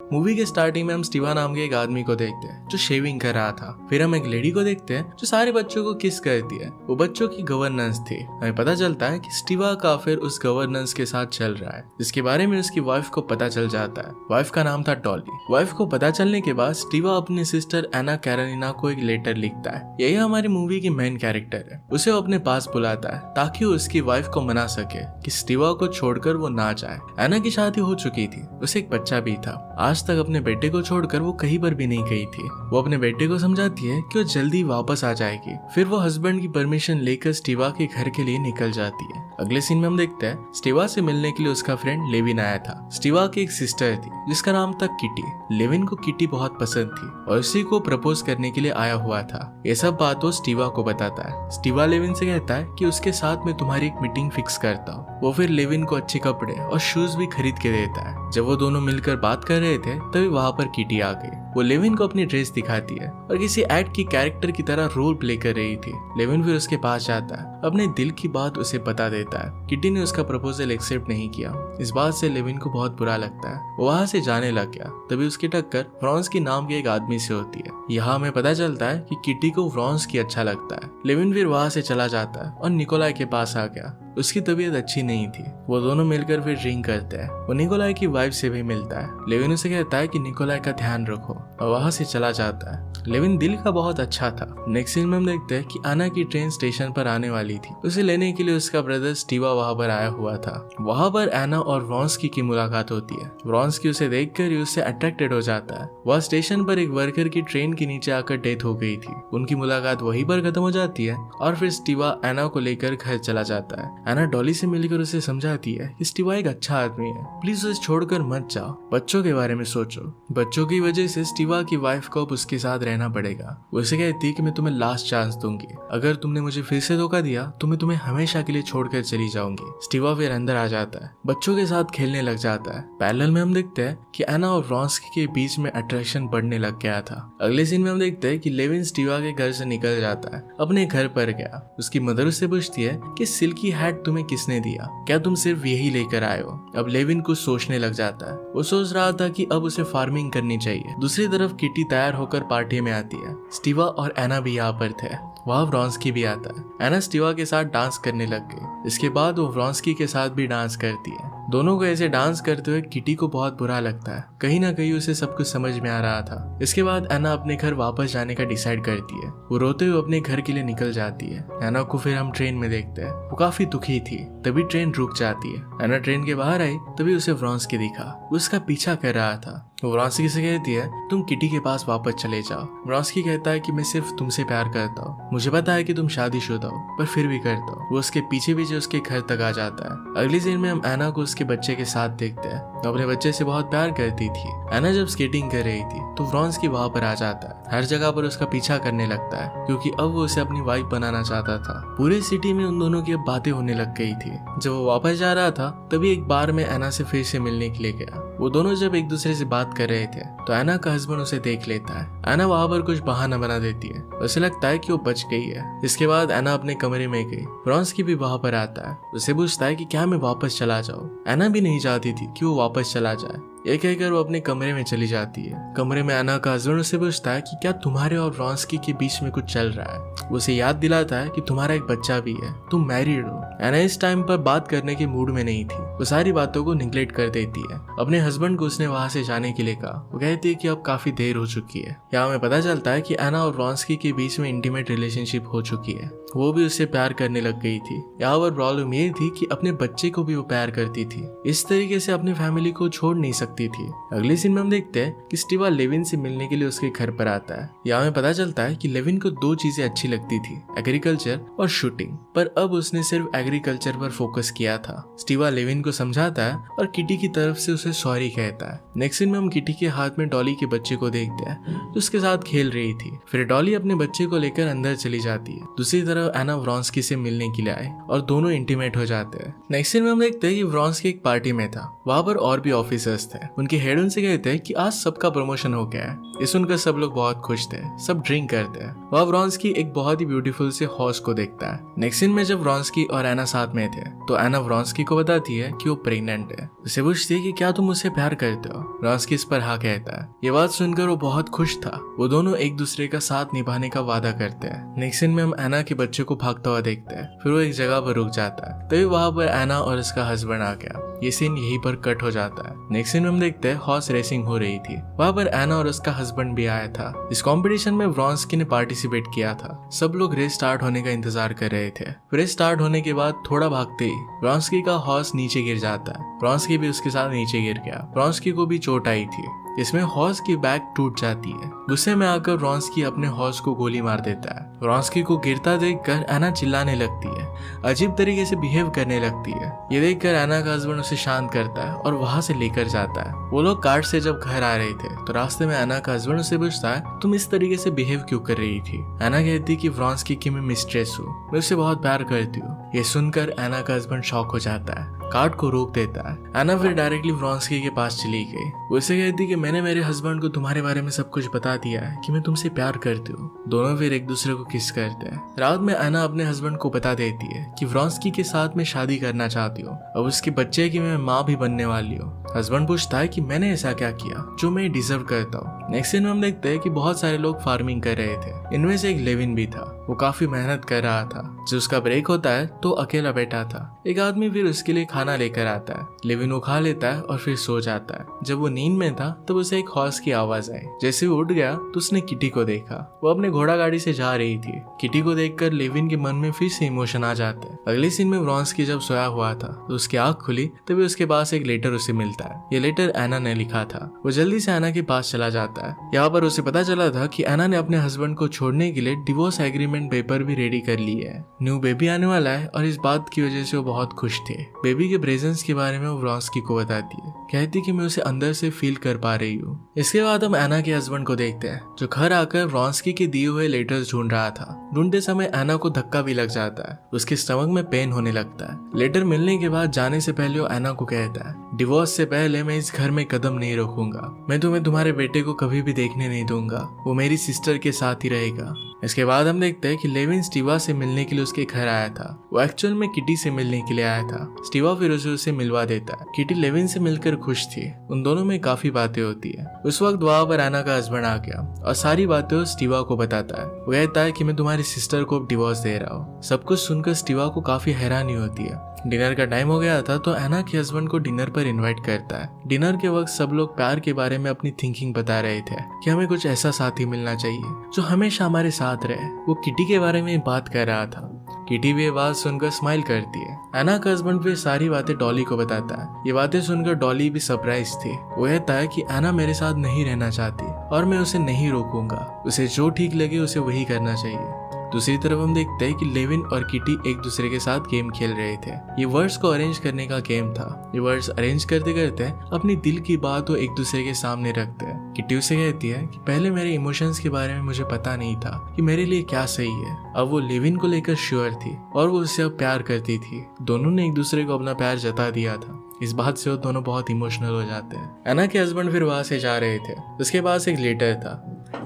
Movie के starting में हम स्टीवा नाम के एक आदमी को देखते हैं जो शेविंग कर रहा था। फिर हम एक लेडी को देखते हैं जो सारे बच्चों को किस करती है। वो बच्चों की गवर्नेंस थी। हमें पता चलता है कि स्टीवा का अफेयर उस गवर्नेंस के साथ चल रहा है, जिसके बारे में उसकी वाइफ को पता चल जाता है। वाइफ का नाम था डॉली। वाइफ को पता चलने के बाद स्टीवा अपनी सिस्टर एना कैरोलिना को एक लेटर लिखता है। यही हमारी मूवी की मेन कैरेक्टर है। उसे वो अपने पास बुलाता है ताकि वो उसकी वाइफ को मना सके कि स्टीवा को छोड़कर वो ना जाए। एना की शादी हो चुकी थी, उसे एक बच्चा भी था। आज तक अपने बेटे को छोड़कर वो कहीं पर भी नहीं गई थी। वो अपने बेटे को समझाती है कि वो जल्दी वापस आ जाएगी। फिर वो हस्बैंड की परमिशन लेकर स्टीवा के घर के लिए निकल जाती है। अगले सीन में हम देखते हैं स्टीवा से मिलने के लिए उसका फ्रेंड लेविन आया था। स्टीवा की एक सिस्टर थी जिसका नाम था किटी। लेविन को किटी बहुत पसंद थी और उसी को प्रपोज करने के लिए आया हुआ था। ये सब बात वो स्टीवा को बताता है। स्टीवा लेविन से कहता है कि उसके साथ में तुम्हारी एक मीटिंग फिक्स करता हूँ। वो फिर लेविन को अच्छे कपड़े और शूज भी खरीद के देता है। जब वो दोनों मिलकर बात कर रहे थे तभी वहां पर किटी आ गई। वो लेविन को अपनी ड्रेस दिखाती है और किसी एक्ट की कैरेक्टर की तरह रोल प्ले कर रही थी। लेविन फिर उसके पास जाता है, अपने दिल की बात उसे बता देता है। किटी ने उसका प्रपोजल एक्सेप्ट नहीं किया। इस बात से लेविन को बहुत बुरा लगता है। वो वहां से जाने लग गया। तभी उसकी टक्कर फ्रांस की नाम के एक आदमी से होती है। यहाँ हमें पता चलता है कि किटी को फ्रांस की अच्छा लगता है। लेविन फिर वहां से चला जाता है और निकोलाई के पास आ गया। उसकी तबीयत अच्छी नहीं थी। वो दोनों मिलकर फिर ड्रिंक करते हैं। वो निकोलाई की वाइफ से भी मिलता है। लेविन उसे कहता है कि निकोलाई का ध्यान रखो और वहां से चला जाता है। लेविन दिल का बहुत अच्छा था। नेक्स्ट सीन में हम देखते हैं कि एना की ट्रेन स्टेशन पर आने वाली थी। उसे लेने के लिए उसका ब्रदर स्टीवा वहां पर आया हुआ था। वहां पर एना और व्रॉन्स्की की मुलाकात होती है। व्रॉन्स्की उसे देखकर ही उससे अट्रैक्टेड हो जाता है। वह स्टेशन पर एक वर्कर की ट्रेन के नीचे आकर डेथ हो गई थी। उनकी मुलाकात वहीं पर खत्म हो जाती है और फिर स्टीवा एना को लेकर घर चला जाता है। एना डॉली से मिलकर उसे समझाती है कि स्टीवा एक अच्छा आदमी है, प्लीज उसे छोड़कर मत जाओ, बच्चों के बारे में सोचो। बच्चों की वजह से स्टीवा की वाइफ को अब उसके साथ रहना पड़ेगा। वो उसे कहती है कि मैं तुम्हें लास्ट चांस दूंगी, अगर तुमने मुझे फिर से धोखा दिया तो मैं तुम्हें हमेशा के लिए छोड़कर चली जाऊंगी। स्टीवा फिर अंदर आ जाता है, बच्चों के साथ खेलने लग जाता है। पैरेलल में हम देखते हैं कि एना और व्रॉन्स्की के बीच में अट्रैक्शन बढ़ने लग गया था। अगले सीन में हम देखते हैं कि लेविन स्टीवा के घर से निकल जाता है, अपने घर पर गया। उसकी मदर उससे पूछती है कि सिल्की हैट तुम्हें किसने दिया, क्या तुम सिर्फ यही लेकर आए हो। अब लेविन कुछ सोचने लग जाता है। वो सोच रहा था कि अब उसे फार्मिंग करनी चाहिए। दूसरी तरफ किटी तैयार होकर पार्टी में आती है। स्टीवा और एना भी यहाँ पर थे। वहाँ व्रॉन्स्की भी आता है। एना स्टीवा के साथ डांस करने लग गई। इसके बाद वो व्रॉन्स्की के साथ भी डांस करती है। दोनों को ऐसे डांस करते हुए किटी को बहुत बुरा लगता है। कहीं ना कहीं उसे सब कुछ समझ में आ रहा था। इसके बाद एना अपने घर वापस जाने का डिसाइड करती है। वो रोते हुए अपने घर के लिए निकल जाती है। एना को फिर हम ट्रेन में देखते हैं। वो काफी दुखी थी। तभी ट्रेन रुक जाती है। एना ट्रेन के बाहर आई तभी उसे व्रॉन्स्की दिखा। वो उसका पीछा कर रहा था। वो व्रॉन्स्की से कहती है तुम किटी के पास वापस चले जाओ। व्रॉन्स्की कहता है कि मैं सिर्फ तुमसे प्यार करता हूँ, मुझे पता है कि तुम शादीशुदा हो, पर फिर भी करता हूँ। वो उसके पीछे पीछे उसके घर तक आ जाता है। अगली सीन में हम एना को उसके बच्चे के साथ देखते हैं। वो अपने बच्चे से बहुत प्यार करती थी। एना जब स्केटिंग कर रही थी तो व्रॉन्स्की वहां पर आ जाता है। हर जगह पर उसका पीछा करने लगता है क्योंकि अब वो उसे अपनी वाइफ बनाना चाहता था। पूरे सिटी में उन दोनों की अब बातें होने लग गई थी। जब वो वापस जा रहा था तभी एक बार में एना से फिर से मिलने के लिए गया। वो दोनों जब एक दूसरे से बात कर रहे थे तो एना का हस्बैंड उसे देख लेता है। एना वहां पर कुछ बहाना बना देती है। उसे लगता है कि वो बच गई है। इसके बाद एना अपने कमरे में गई। व्रॉन्स्की भी वहां पर आता है। उसे पूछता है कि क्या मैं वापस चला जाऊं। एना भी नहीं चाहती थी कि वो वापस चला जाए। ये कहकर वो अपने कमरे में चली जाती है। कमरे में एना का हस्बैंड उससे पूछता है कि क्या तुम्हारे और व्रॉन्स्की के बीच में कुछ चल रहा है। वो उसे याद दिलाता है कि तुम्हारा एक बच्चा भी है, तुम मैरिड हो। एना इस टाइम पर बात करने के मूड में नहीं थी। वो सारी बातों को निग्लेक्ट कर देती है। अपने हस्बैंड को उसने वहां से जाने के लिए कहा। वो कहती है कि अब काफी देर हो चुकी है। यहाँ हमें पता चलता है कि एना और व्रॉन्स्की के बीच में इंटीमेट रिलेशनशिप हो चुकी है। वो भी उससे प्यार करने लग गई थी। यहाँ पर प्रॉब्लम ये थी कि अपने बच्चे को भी वो प्यार करती थी। इस तरीके से अपनी फैमिली को छोड़ नहीं सकती थी। अगले सीन में हम देखते हैं कि स्टीवा लेविन से मिलने के लिए उसके घर पर आता है। यहाँ हमें पता चलता है कि लेविन को दो चीजें अच्छी लगती थी, एग्रीकल्चर और शूटिंग, पर अब उसने सिर्फ एग्रीकल्चर पर फोकस किया था। स्टीवा लेविन को समझाता है और किटी की तरफ से उसे सॉरी कहता है। नेक्स्ट सीन में हम किटी के हाथ में डॉली के बच्चे को देखते हैं जो उसके साथ खेल रही थी। फिर डॉली अपने बच्चे को लेकर अंदर चली जाती है। दूसरी तरफ एना व्रॉन्स्की से मिलने के लिए आए और दोनों इंटीमेट हो जाते हैं। नेक्स्ट सीन में हम देखते हैं कि व्रॉन्स्की एक पार्टी में था। वहां पर और भी ऑफिसर्स थे। उनके हेड उनसे कहते हैं कि आज सबका प्रमोशन हो गया है। ये सुनकर सब लोग बहुत खुश थे। सब ड्रिंक करते हैं। वह व्रॉन्स्की एक बहुत ही ब्यूटीफुल से हॉर्स को देखता है। नेक्स्ट सीन में जब व्रॉन्स्की और एना साथ में थे तो एना व्रॉन्स्की को बताती है कि वो प्रेग्नेंट है। उसे पूछती है कि क्या तुम मुझसे प्यार करते हो। व्रॉन्स्की इस पर हाँ कहता है। ये बात सुनकर वो बहुत खुश था। वो दोनों एक दूसरे का साथ निभाने का वादा करते हैं। नेक्स्ट सीन में हम एना के बच्चे को भागता हुआ देखते हैं। फिर वो एक जगह पर रुक जाता है, तभी वहां पर एना और उसका हस्बैंड आ गया। ये सीन यहीं पर कट हो जाता है। नेक्स्ट सीन में हम देखते हैं हॉर्स रेसिंग हो रही थी। वहां पर एना और उसका हस्बैंड भी आया था। इस कंपटीशन में व्रॉन्स्की ने पार्टिसिपेट किया था। सब लोग रेस स्टार्ट होने का इंतजार कर रहे थे। रेस स्टार्ट होने के बाद थोड़ा भागते ही व्रॉन्स्की का हॉर्स नीचे गिर जाता है। व्रॉन्स्की भी उसके साथ नीचे गिर गया। व्रॉन्स्की को भी चोट आई थी। इसमें हॉर्स की बैक टूट जाती है। गुस्से में आकर व्रॉन्स्की अपने हॉर्स को गोली मार देता है। व्रॉन्स्की को गिरता देखकर एना चिल्लाने लगती है, अजीब तरीके से बिहेव करने लगती है। ये देखकर एना का हस्बैंड उसे शांत करता है और वहां से लेकर जाता है। वो लोग कार से जब घर आ रहे थे तो रास्ते में एना का हस्बैंड उसे पूछता है, तुम इस तरीके से बिहेव क्यों कर रही थी। एना कहती कि व्रॉन्स्की की मैं मिस्ट्रेस हूँ, मैं उससे बहुत प्यार करती हूँ। ये सुनकर एना का हस्बैंड शॉक हो जाता है, कार को रोक देता है। एना फिर डायरेक्टली व्रॉन्स्की के पास चली गई। वो उसे कहती कि मैंने मेरे हस्बैंड को तुम्हारे बारे में सब कुछ बता दिया है कि मैं तुमसे प्यार करती हूँ। दोनों फिर एक दूसरे को किस करते हैं। रात में एना अपने हस्बैंड को बता देती है कि व्रॉन्स्की के साथ में शादी करना चाहती हूँ और उसके बच्चे की मैं माँ भी बनने वाली हूँ। हस्बैंड पूछता है कि मैंने ऐसा क्या किया जो मैं डिजर्व करता हूँ। नेक्स्ट सीन में हम देखते हैं कि बहुत सारे लोग फार्मिंग कर रहे थे। इनमें से एक लेविन भी था। वो काफी मेहनत कर रहा था। जब उसका ब्रेक होता है तो अकेला बैठा था। एक आदमी फिर उसके लिए खाना लेकर आता है। लेविन वो खा लेता है और फिर सो जाता है। जब वो नींद में था तब उसे एक हॉर्स की आवाज आई। जैसे वो उठ गया तो उसने किटी को देखा। वो अपने घोड़ा गाड़ी से जा रही थी। किटी को देखकर लेविन के मन में फिर से इमोशन आ जाते हैं। अगले सीन में व्रॉन्स्की जब सोया हुआ था तो उसकी आंख खुली, तभी उसके पास एक लेटर उसे मिलता है। ये लेटर एना ने लिखा था। वो जल्दी से एना के पास चला जाता है। यहाँ पर उसे पता चला था कि एना ने अपने हस्बैंड को छोड़ने के लिए डिवोर्स एग्रीमेंट पेपर भी रेडी कर ली है। न्यू बेबी आने वाला है और इस बात की वजह से वो बहुत खुश थे। बेबी के प्रेजेंस के बारे में वो व्रॉन्स्की को बताती है। कहती कि मैं उसे अंदर से फील कर पा रही हूँ। इसके बाद हम एना के हस्बैंड को देखते हैं जो घर आकर व्रॉन्स्की के दिए हुए लेटर्स ढूंढ रहा था। ढूंढते समय एना को धक्का भी लग जाता है। उसके स्टमक में पेन होने लगता है। लेटर मिलने के बाद जाने से पहले वो एना को कहता है, डिवोर्स से पहले मैं इस घर में कदम नहीं रखूंगा। मैं तुम्हें तुम्हारे बेटे को कभी भी देखने नहीं दूंगा। वो मेरी सिस्टर के साथ ही रहेगा। इसके बाद हम देखते हैं कि लेविन स्टीवा से मिलने के लिए उसके घर आया था। वो एक्चुअल में किटी से मिलने के लिए आया था। स्टीवा फिर उसे मिलवा देता है। किटी लेविन से मिलकर खुश थी। उन दोनों में काफी बातें होती है। उस वक्त वहां पर एना का हस्बैंड आ गया और सारी बातें स्टीवा को बताता है। वो कहता है कि मैं तुम्हारी सिस्टर को डिवोर्स दे रहा हूँ। सब कुछ सुनकर स्टीवा को काफी हैरानी होती है। डिनर का टाइम हो गया था तो एना के हस्बैंड को डिनर पर इनवाइट करता है। डिनर के वक्त सब लोग प्यार के बारे में अपनी थिंकिंग बता रहे थे कि हमें कुछ ऐसा साथी मिलना चाहिए जो हमेशा हमारे साथ रहे। वो किटी के बारे में बात कर रहा था। किटी भी ये बात सुनकर स्माइल करती है। एना का हस्बैंड फिर सारी बातें डॉली को बताता है। ये बातें सुनकर डॉली भी सरप्राइज थी। वो कहता है कि एना मेरे साथ नहीं रहना चाहती और मैं उसे नहीं रोकूंगा। उसे जो ठीक लगे उसे वही करना चाहिए। दूसरी तरफ हम देखते हैं कि लेविन और किटी एक दूसरे के साथ गेम खेल रहे थे। ये वर्ड्स को अरेंज करने का गेम था। ये वर्ड्स अरेंज करते करते अपनी दिल की बात वो एक दूसरे के सामने रखते हैं। किटी उसे कहती है कि पहले मेरे इमोशंस के बारे में मुझे पता नहीं था कि मेरे लिए क्या सही है। अब वो लेविन को लेकर श्योर थी और वो उससे अब प्यार करती थी। दोनों ने एक दूसरे को अपना प्यार जता दिया था। इस बात से वो दोनों बहुत इमोशनल हो जाते हैं। एना के हस्बैंड फिर वहां से जा रहे थे। उसके पास एक लेटर था।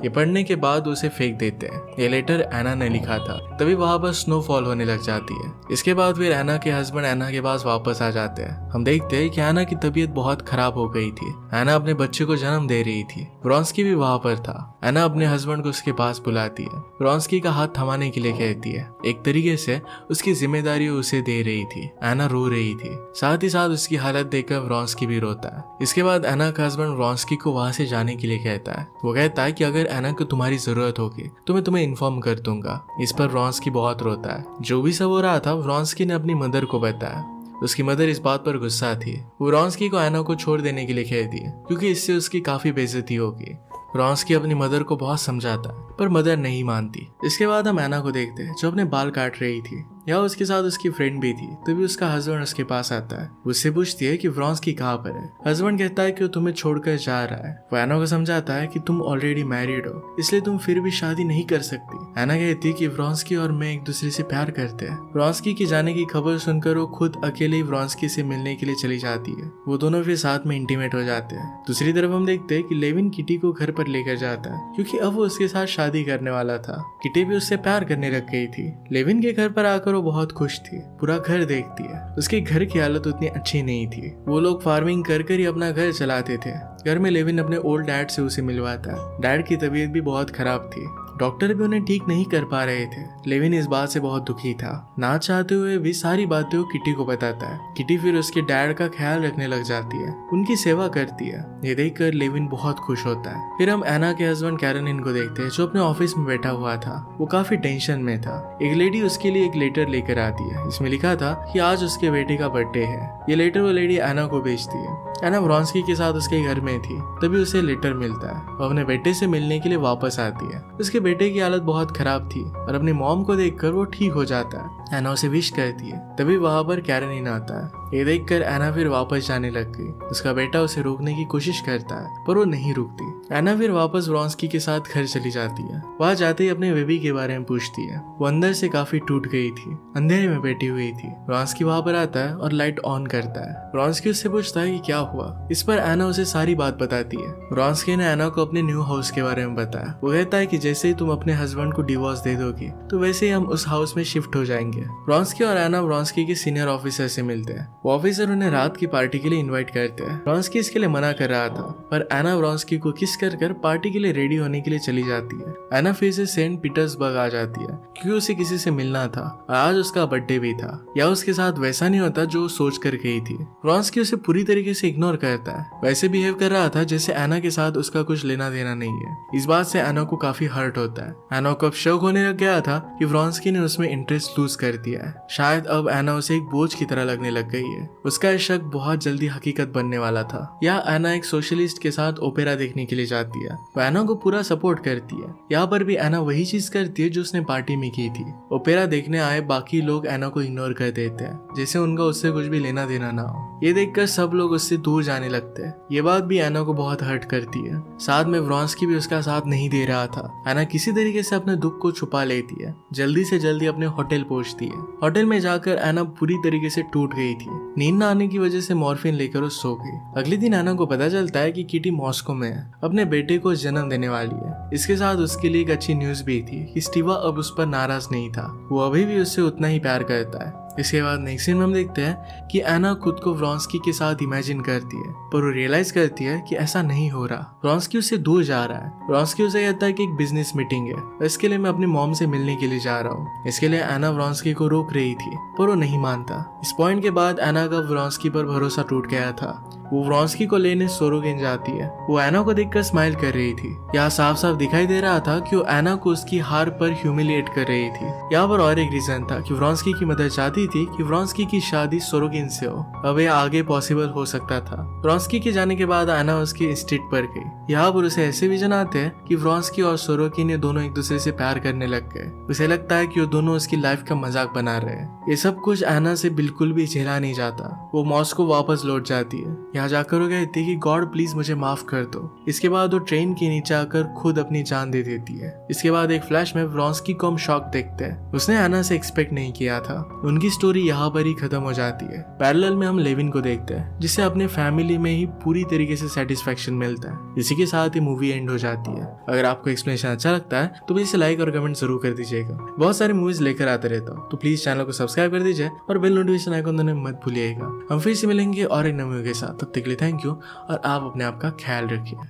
ये पढ़ने के बाद उसे फेंक देते हैं। ये लेटर एना ने लिखा था। तभी वहां पर स्नोफॉल होने लग जाती है। इसके बाद फिर एना के हस्बैंड एना के पास वापस आ जाते हैं। हम देखते हैं कि एना की तबीयत बहुत खराब हो गई थी। एना अपने बच्चे को जन्म दे रही थी। व्रॉन्स्की भी वहां पर था। एना अपने हस्बैंड को उसके पास बुलाती है। व्रॉन्स्की का हाथ थमाने के लिए कहती है। एक तरीके से उसकी जिम्मेदारी उसे दे रही थी। एना रो रही थी। साथ ही साथ उसकी हालत देखकर व्रॉन्स्की भी रोता है। इसके बाद एना का हस्बैंड व्रॉन्स्की को वहां से जाने के लिए कहता है। वो कहता है कि अगर एना को तुम्हारी जरूरत होगी तो मैं तुम्हें इन्फॉर्म कर दूंगा। इस पर व्रॉन्स्की बहुत रोता है। जो भी सब हो रहा था व्रॉन्स्की ने अपनी मदर को बताया। उसकी मदर इस बात पर गुस्सा थी। वो व्रॉन्स्की को एना को छोड़ देने के लिए कहती है क्योंकि इससे उसकी काफी बेइज्जती होगी। व्रॉन्स्की अपनी मदर को बहुत समझाता है पर मदर नहीं मानती। इसके बाद हम एना को देखते हैं जो अपने बाल काट रही थी। यहाँ उसके साथ उसकी फ्रेंड भी थी। तभी उसका हस्बैंड उसके पास आता है। उससे पूछती है कि व्रॉन्स्की कहाँ पर है। हस्बैंड कहता है कि वो तुम्हें छोड़कर जा रहा है। वो एना को समझाता है कि तुम ऑलरेडी मैरिड हो, इसलिए तुम फिर भी शादी नहीं कर सकती। एना कहती है कि व्रॉन्स्की और मैं एक दूसरे से प्यार करते हैं। व्रॉन्स्की के जाने की खबर सुनकर वो खुद अकेले ही व्रॉन्स्की से मिलने के लिए चली जाती है। वो दोनों फिर साथ में इंटीमेट हो जाते हैं। दूसरी तरफ हम देखते हैं कि लेविन किटी को घर पर लेकर जाता है, क्योंकि अब वो उसके साथ शादी करने वाला था। किटी भी उससे प्यार करने लग गई थी। लेविन के घर पर आकर वो बहुत खुश थी। पूरा घर देखती है। उसके घर की हालत उतनी अच्छी नहीं थी। वो लोग फार्मिंग कर कर ही अपना घर चलाते थे। घर में लेविन अपने ओल्ड डैड से उसे मिलवाता है। डैड की तबीयत भी बहुत खराब थी। डॉक्टर भी उन्हें ठीक नहीं कर पा रहे थे। लेविन इस बात से बहुत दुखी था। ना चाहते हुए भी सारी बातें वो किटी को बताता है। किटी फिर उसके डैड का ख्याल रखने लग जाती है, उनकी सेवा करती है। ये देखकर लेविन बहुत खुश होता है। फिर हम एना के हस्बैंड कैरोलिन को देखते हैं, जो अपने ऑफिस में बैठा हुआ था। वो काफी टेंशन में था। एक लेडी उसके लिए एक लेटर लेकर आती है। इसमें लिखा था कि आज उसके बेटे का बर्थडे है। ये लेटर वो लेडी एना को भेजती है। एना व्रॉन्स्की के साथ उसके घर में थी। तभी उसे लेटर मिलता है। वो अपने बेटे से मिलने के लिए वापस आती है। उसके बेटे की हालत बहुत खराब थी और अपनी मॉम को देखकर वो ठीक हो जाता है। एना उसे विश करती है। तभी वहां पर कैरोलिन आता है। ये देखकर एना फिर वापस जाने लग गई। उसका बेटा उसे रोकने की कोशिश करता है, पर वो नहीं रुकती। एना फिर वापस व्रॉन्स्की के साथ घर चली जाती है। वहां जाते ही अपने बेबी के बारे में पूछती है। वो अंदर से काफी टूट गई थी, अंधेरे में बैठी हुई थी। व्रॉन्स्की वहां पर आता है और लाइट ऑन करता है। व्रॉन्स्की उससे पूछता है कि क्या हुआ। इस पर एना उसे सारी बात बताती है। व्रॉन्स्की ने एना को अपने न्यू हाउस के बारे में बताया। वो कहता है कि जैसे ही तुम अपने हस्बैंड को डिवोर्स दे दोगी, तो वैसे ही हम उस हाउस में शिफ्ट हो जाएंगे। व्रॉन्स्की और एना व्रॉन्स्की के सीनियर ऑफिसर से मिलते हैं। वो ऑफिसर उन्हें रात की पार्टी के लिए इनवाइट करते हैं। व्रॉन्स्की इसके लिए मना कर रहा था, पर एना व्रॉन्स्की को किस कर पार्टी के लिए रेडी होने के लिए चली जाती है। एना फिर से सेंट पीटर्सबर्ग आ जाती है, क्योंकि उसे किसी से मिलना था और आज उसका बर्थडे भी था। या उसके साथ वैसा नहीं होता जो सोच कर गई थी। व्रॉन्स्की उसे पूरी तरीके से इग्नोर करता है, वैसे बिहेव कर रहा था जैसे एना के साथ उसका कुछ लेना देना नहीं है। इस बात से एना को काफी हर्ट होता है। एना को अब शक होने लग गया था कि व्रॉन्स्की ने उसमें इंटरेस्ट लूज कर दिया है। शायद अब एना उसे एक बोझ की तरह लगने लग गई है। उसका शक बहुत जल्दी हकीकत बनने वाला था। या एना एक सोशलिस्ट के साथ ओपेरा देखने के लिए जाती है। वो एना को पूरा सपोर्ट करती है। यहाँ पर भी एना वही चीज करती है जो उसने पार्टी में की थी। ओपेरा देखने आए बाकी लोग एना को इग्नोर कर देते हैं, जैसे उनका उससे कुछ भी लेना देना ना हो। ये देखकर सब लोग उससे दूर जाने लगते हैं। ये बात भी एना को बहुत हर्ट करती है। साथ में व्रॉन्स्की भी उसका साथ नहीं दे रहा था। एना किसी तरीके से अपने दुख को छुपा लेती है। जल्दी से जल्दी अपने होटल पहुंचती है। होटल में जाकर एना पूरी तरीके से टूट गई थी। नींद न आने की वजह से मॉर्फिन लेकर वो सो गई। अगले दिन एना को पता चलता है कि किटी मॉस्को में है, अपने बेटे को जन्म देने वाली है। इसके साथ उसके लिए एक अच्छी न्यूज भी थी कि स्टीवा अब उस पर नाराज नहीं था। वो अभी भी उससे उतना ही प्यार करता है। इसके बाद नेक्स्ट सीन में हम देखते हैं कि एना खुद को व्रॉन्स्की के साथ इमेजिन करती है, पर वो रियलाइज करती है कि ऐसा नहीं हो रहा। व्रॉन्स्की उससे दूर जा रहा है। व्रॉन्स्की उसे कहता है कि एक बिजनेस मीटिंग है, इसके लिए मैं अपनी मॉम से मिलने के लिए जा रहा हूँ। इसके लिए एना व्रॉन्स्की को रोक रही थी, पर वो नहीं मानता। इस पॉइंट के बाद एना का व्रॉन्स्की पर भरोसा टूट गया था। वो व्रॉन्स्की को लेने सोरोगिन जाती है। वो एना को देखकर स्माइल कर रही थी। यहाँ साफ साफ दिखाई दे रहा था कि वो एना को उसकी हार पर ह्यूमिलिएट कर रही थी। यहाँ पर और एक रीजन था कि व्रॉन्स्की की मदर चाहती थी कि व्रॉन्स्की की शादी सोरोगिन से हो। अब यह आगे पॉसिबल हो सकता था। व्रॉन्स्की के जाने के बाद एना उसके इंस्टीट्यूट पर गई। यहाँ पर उसे ऐसे विजन आते हैं कि व्रॉन्स्की और सोरोगिन ये दोनों एक दूसरे से प्यार करने लग गए। उसे लगता है कि वो दोनों उसकी लाइफ का मजाक बना रहे हैं। ये सब कुछ एना से बिल्कुल भी झेला नहीं जाता। वो मॉस्को वापस लौट जाती है। यहाँ जाकर वो कहती है कि गॉड प्लीज मुझे माफ कर दो। इसके बाद वो ट्रेन के नीचे आकर खुद अपनी जान दे देती है। इसके बाद एक फ्लैश में व्रॉन्स्की को हम शॉक देखते हैं। उसने एना से एक्सपेक्ट नहीं किया था। उनकी स्टोरी यहाँ पर ही खत्म हो जाती है। पैरेलल में हम लेविन को देखते हैं, जिसे अपने फैमिली में ही पूरी तरीके से सेटिस्फेक्शन मिलता है। इसी के साथ ही मूवी एंड हो जाती है। अगर आपको एक्सप्लेनेशन अच्छा लगता है तो प्लीज लाइक और कमेंट जरूर कर दीजिएगा। बहुत सारी मूवीज लेकर आते रहता हूँ, तो प्लीज चैनल को सब्सक्राइब कर दीजिए और बेल नोटिफिकेशन आइकन दबाना मत भूलिएगा। हम फिर से मिलेंगे और एक नई मूवी के साथ। तब तक के लिए थैंक यू और आप अपने आप का ख्याल रखिए।